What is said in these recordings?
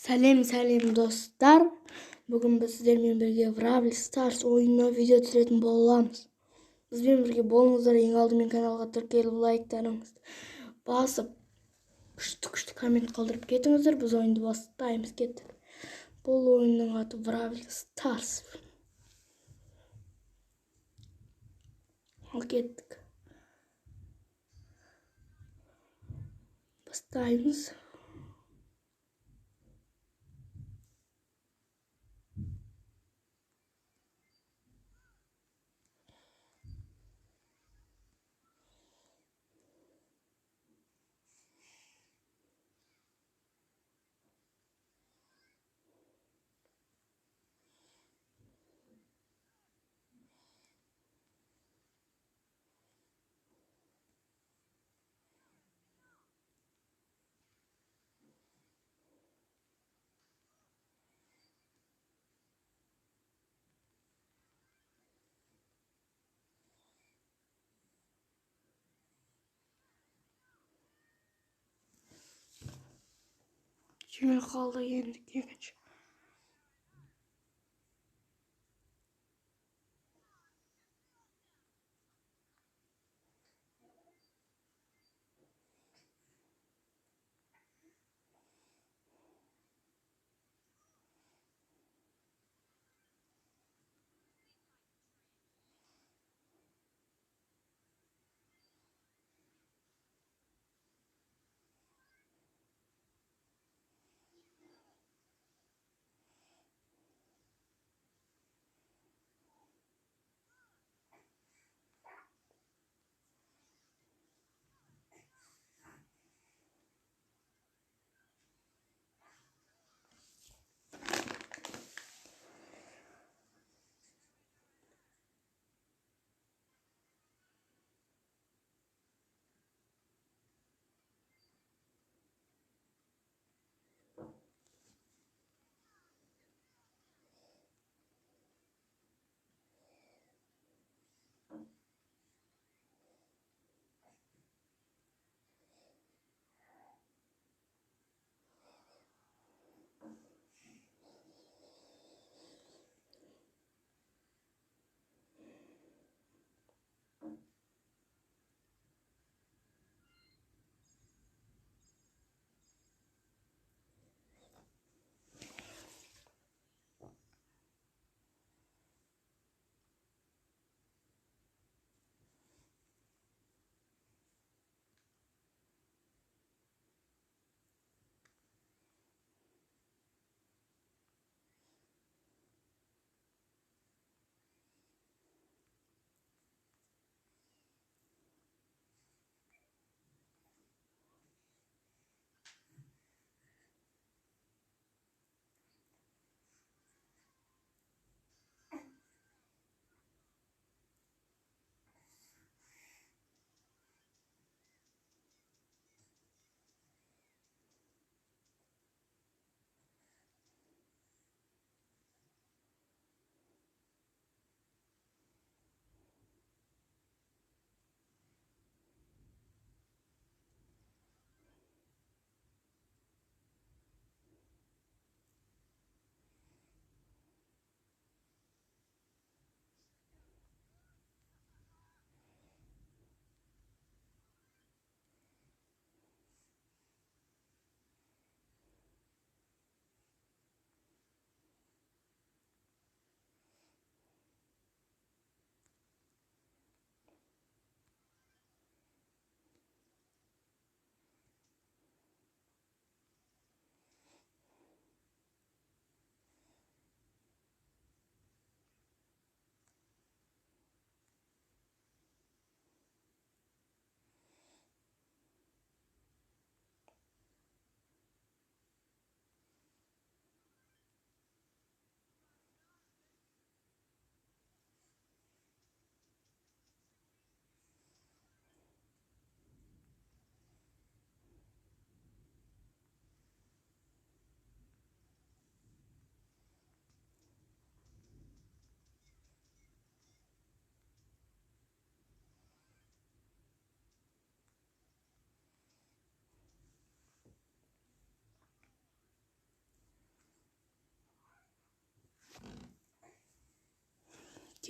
Сәлем достар. Бүгін біз сіздермен бірге Brawl Stars ойынына видео түсіретін боламыз. Бізбен бірге болыңыздар. Ең алдымен каналға тіркеліп лайктарыңызды басып, күшті коммент қалдырып кетіңіздер. Біз ойынды бастаймыз. Кеттік. Бұл ойынның аты Brawl Stars. Ал кеттік. Бастаймыз. Kime kaldı yendik екінші.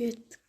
Ketdik.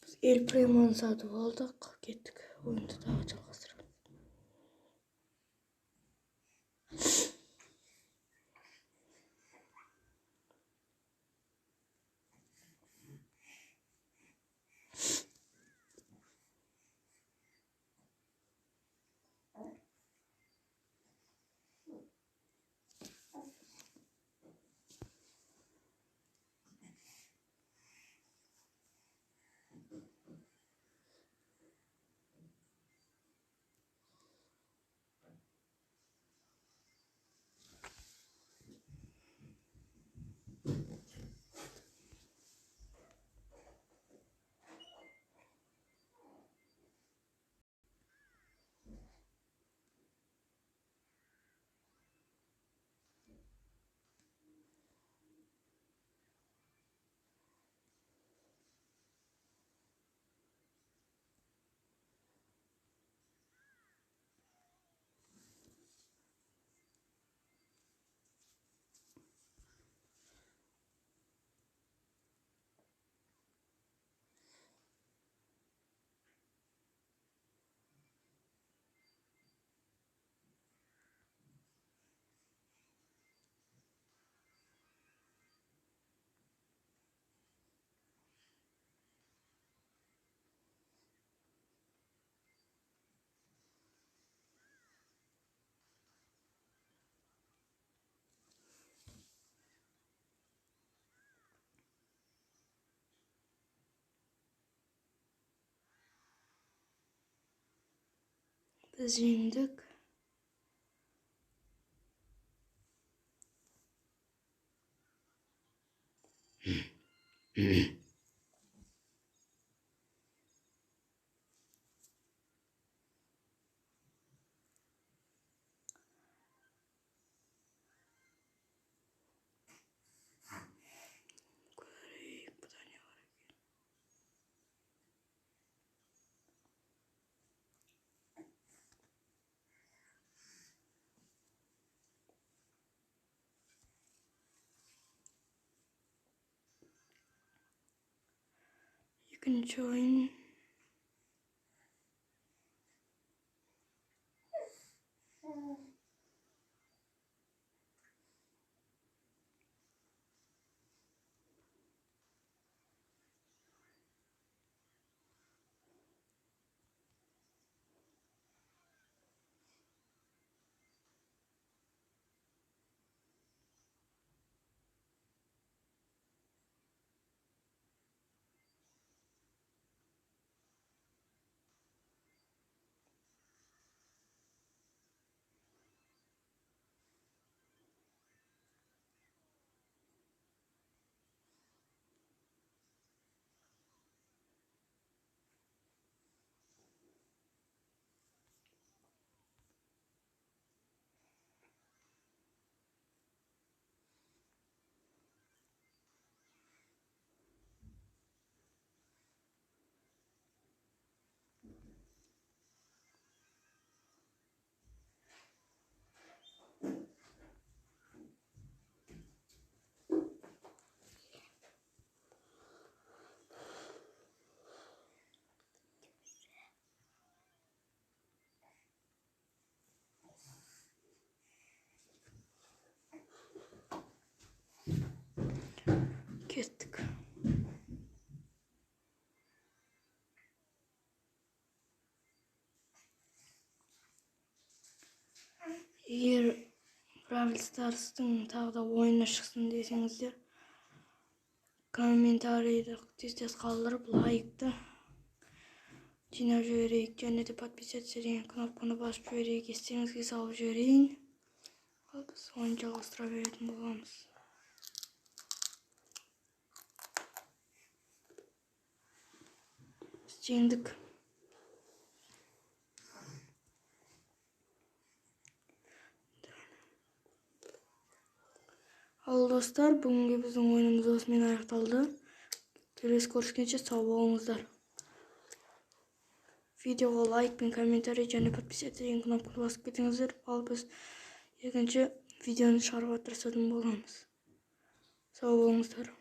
Biz El Primo'nu satып aldık. Ketdik. Oyunda daha жалғастырамыз. Biz жеңдік. Көрейік, бұда не бар екен. Екінші ойын. Brawl Stars'tың tағы da oyuna шықсын десеңіздер, комментарийді тез қалдырып, лайкты жинап жіберейік, және де подписаться деген кнопканы басып жіберейік, естеріңізге салып жіберейін. Ал біз ойын жалғастыра беретін боламыз. Біз жеңдік. Ал достар, бүгінгі біздің ойынымыз осымен аяқталды. Келесі көріскенше сау болыңыздар. Видеоға лайк пен комментарий және подписаться деген кнопканы басып кетіңіздер. Ал біз екінші видеоны шығаруға тырысатын боламыз. Сау болыңыздар.